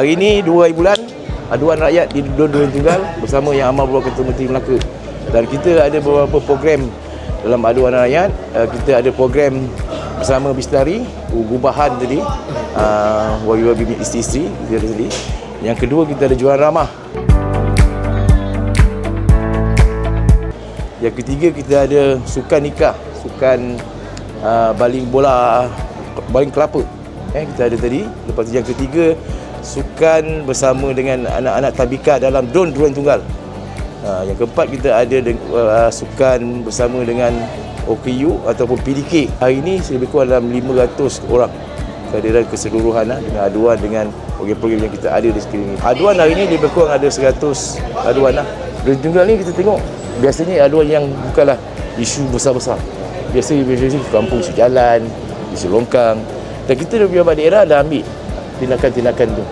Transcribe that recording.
Hari ini 2 hari bulan aduan rakyat di Don Durian Tunggal bersama Yang Amat Berhormat Ketua Menteri Melaka. Dan kita ada beberapa program dalam aduan rakyat. Kita ada program bersama Bistari, gubahan tadi, wabi-wabi isteri-isteri kita ada tadi. Yang kedua kita ada jualan ramah. Yang ketiga kita ada sukan nikah, sukan baling bola, baling kelapa. Kita ada tadi. Lepas tu yang ketiga sukan bersama dengan anak-anak tabika dalam Don Durian Tunggal. Yang keempat kita ada sukan bersama dengan OKU ataupun PDK. Hari ini lebih kurang dalam 500 orang kehadiran keseluruhan dengan aduan dengan program-program yang kita ada di sekeliling. Aduan hari ini lebih kurang ada 100 aduan lah. Durian Tunggal ni kita tengok biasanya aduan yang bukanlah isu besar-besar. Biasanya isu kampung, isu jalan, isu longkang. Dan kita di beberapa daerah dah ambil tindakan-tindakan tu.